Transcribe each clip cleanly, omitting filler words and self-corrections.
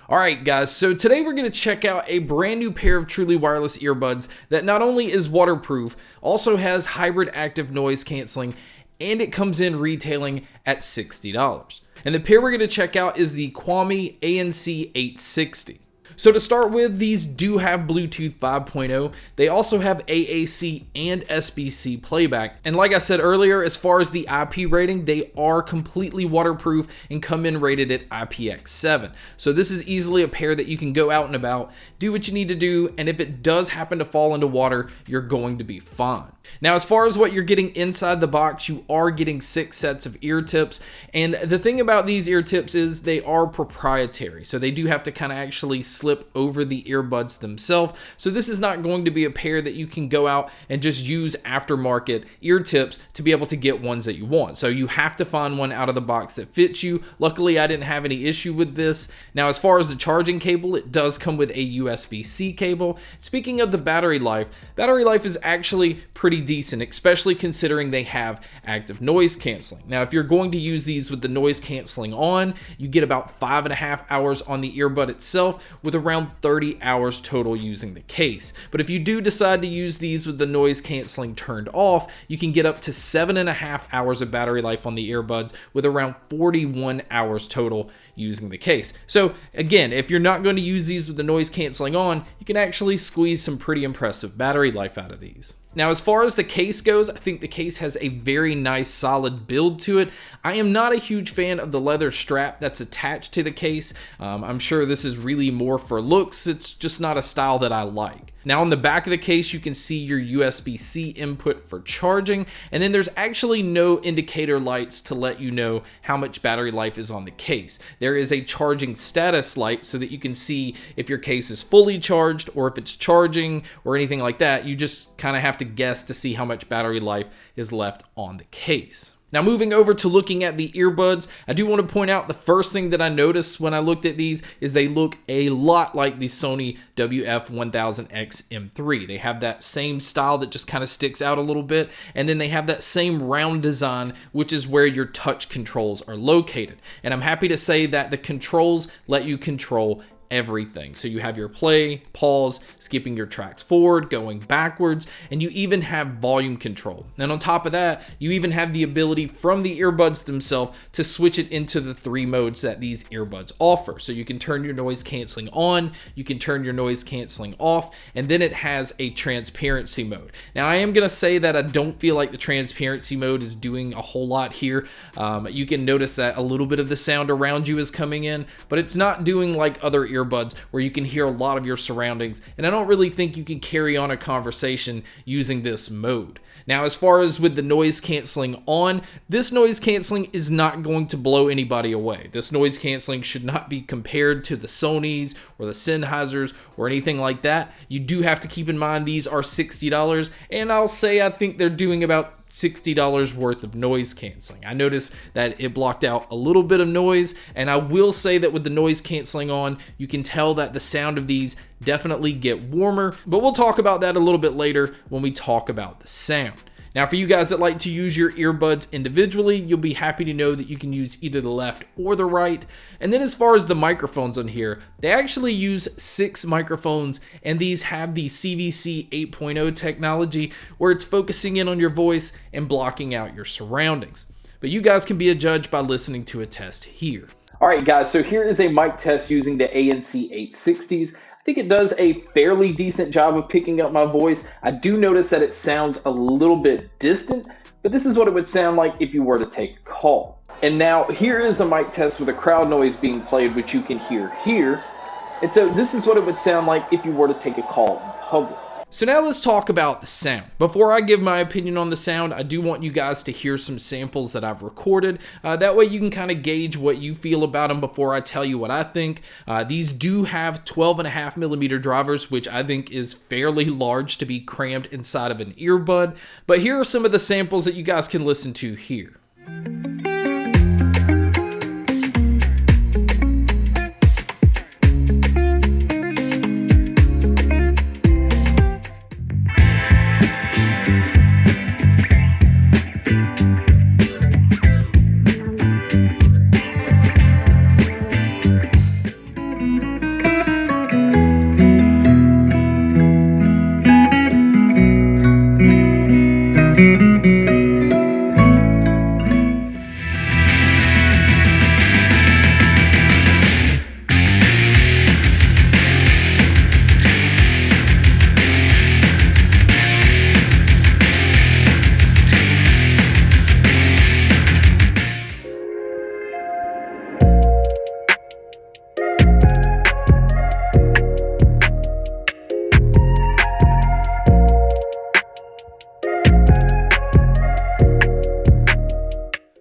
Alright guys, so today we're going to check out a brand new pair of truly wireless earbuds that not only is waterproof, also has hybrid active noise cancelling, and it comes in retailing at $60. And the pair we're going to check out is the COUMI ANC-860. So to start with, these do have Bluetooth 5.0. They also have AAC and SBC playback. And like I said earlier, as far as the IP rating, they are completely waterproof and come in rated at IPX7. So this is easily a pair that you can go out and about, do what you need to do, and if it does happen to fall into water, you're going to be fine. Now, as far as what you're getting inside the box, you are getting 6 sets of ear tips. And the thing about these ear tips is they are proprietary. So they do have to kind of actually slip over the earbuds themselves. So this is not going to be a pair that you can go out and just use aftermarket ear tips to be able to get ones that you want. So you have to find one out of the box that fits you. Luckily, I didn't have any issue with this. Now, as far as the charging cable, it does come with a USB-C cable. Speaking of the battery life is actually pretty decent, especially considering they have active noise canceling. Now, if you're going to use these with the noise canceling on, you get about 5.5 hours on the earbud itself, with around 30 hours total using the case. But if you do decide to use these with the noise canceling turned off, you can get up to 7.5 hours of battery life on the earbuds, with around 41 hours total using the case. So again, if you're not going to use these with the noise canceling on, you can actually squeeze some pretty impressive battery life out of these. Now, as far as the case goes, I think the case has a very nice solid build to it. I am not a huge fan of the leather strap that's attached to the case. I'm sure this is really more for looks. It's just not a style that I like. Now, on the back of the case, you can see your USB-C input for charging, and then there's actually no indicator lights to let you know how much battery life is on the case. There is a charging status light so that you can see if your case is fully charged or if it's charging or anything like that. You just kind of have to guess to see how much battery life is left on the case. Now, moving over to looking at the earbuds, I do want to point out the first thing that I noticed when I looked at these is they look a lot like the Sony WF-1000X M3. They have that same style that just kind of sticks out a little bit, and then they have that same round design, which is where your touch controls are located. And I'm happy to say that the controls let you control everything. So you have your play, pause, skipping your tracks forward, going backwards, and you even have volume control. And on top of that, you even have the ability from the earbuds themselves to switch it into the 3 modes that these earbuds offer. So you can turn your noise canceling on, you can turn your noise canceling off, and then it has a transparency mode. Now, I am going to say that I don't feel like the transparency mode is doing a whole lot here. You can notice that a little bit of the sound around you is coming in, but it's not doing like other earbuds where you can hear a lot of your surroundings, and I don't really think you can carry on a conversation using this mode. Now, as far as with the noise canceling on, this noise canceling is not going to blow anybody away. This noise canceling should not be compared to the Sonys or the Sennheisers or anything like that. You do have to keep in mind these are $60, and I'll say I think they're doing about $60 worth of noise canceling. I noticed that it blocked out a little bit of noise, and I will say that with the noise canceling on, you can tell that the sound of these definitely get warmer, but we'll talk about that a little bit later when we talk about the sound. Now, for you guys that like to use your earbuds individually, you'll be happy to know that you can use either the left or the right. And then as far as the microphones on here, they actually use 6 microphones, and these have the CVC 8.0 technology where it's focusing in on your voice and blocking out your surroundings. But you guys can be a judge by listening to a test here. All right, guys, so here is a mic test using the ANC-860s. I think it does a fairly decent job of picking up my voice. I do notice that it sounds a little bit distant, but this is what it would sound like if you were to take a call. And now here is a mic test with a crowd noise being played, which you can hear here. And so this is what it would sound like if you were to take a call in public. So now let's talk about the sound. Before I give my opinion on the sound, I do want you guys to hear some samples that I've recorded. That way you can kind of gauge what you feel about them before I tell you what I think. These do have 12.5mm drivers, which I think is fairly large to be crammed inside of an earbud. But here are some of the samples that you guys can listen to here.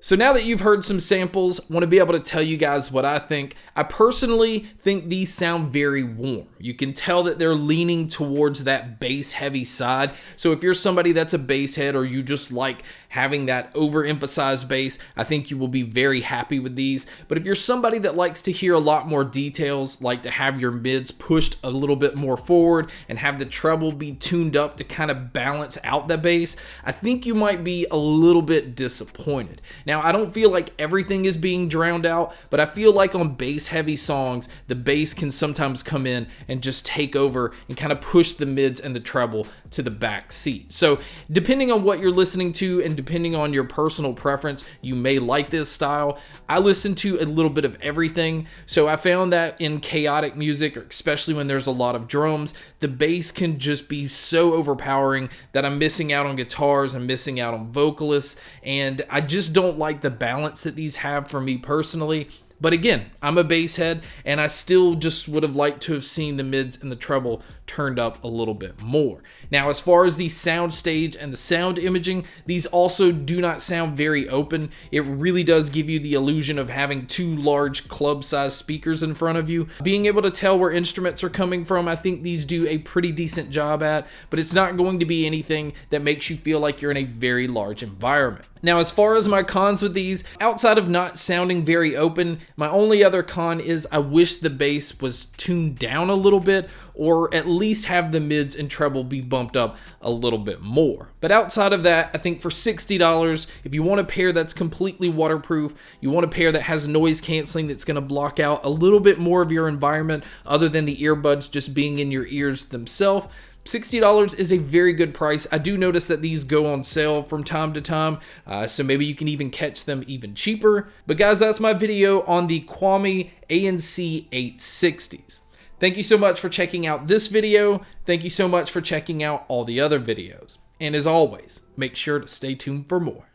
So now that you've heard some samples, I want to be able to tell you guys what I think. I personally think these sound very warm. You can tell that they're leaning towards that bass heavy side. So if you're somebody that's a bass head or you just like having that overemphasized bass, I think you will be very happy with these. But if you're somebody that likes to hear a lot more details, like to have your mids pushed a little bit more forward and have the treble be tuned up to kind of balance out the bass, I think you might be a little bit disappointed. Now, I don't feel like everything is being drowned out, but I feel like on bass heavy songs, the bass can sometimes come in and just take over and kind of push the mids and the treble to the back seat. So depending on what you're listening to and depending on your personal preference, you may like this style. I listen to a little bit of everything, so I found that in chaotic music, especially when there's a lot of drums, the bass can just be so overpowering that I'm missing out on guitars, I'm missing out on vocalists, and I just don't like the balance that these have for me personally. But again, I'm a bass head, and I still just would have liked to have seen the mids and the treble turned up a little bit more. Now, as far as the sound stage and the sound imaging, these also do not sound very open. It really does give you the illusion of having two large club-sized speakers in front of you. Being able to tell where instruments are coming from, I think these do a pretty decent job at, but it's not going to be anything that makes you feel like you're in a very large environment. Now, as far as my cons with these, outside of not sounding very open, my only other con is I wish the bass was tuned down a little bit, or at least have the mids and treble be bumped up a little bit more. But outside of that, I think for $60, if you want a pair that's completely waterproof, you want a pair that has noise canceling that's going to block out a little bit more of your environment other than the earbuds just being in your ears themselves, $60 is a very good price. I do notice that these go on sale from time to time, so maybe you can even catch them even cheaper. But guys, that's my video on the COUMI ANC-860s. Thank you so much for checking out this video. Thank you so much for checking out all the other videos. And as always, make sure to stay tuned for more.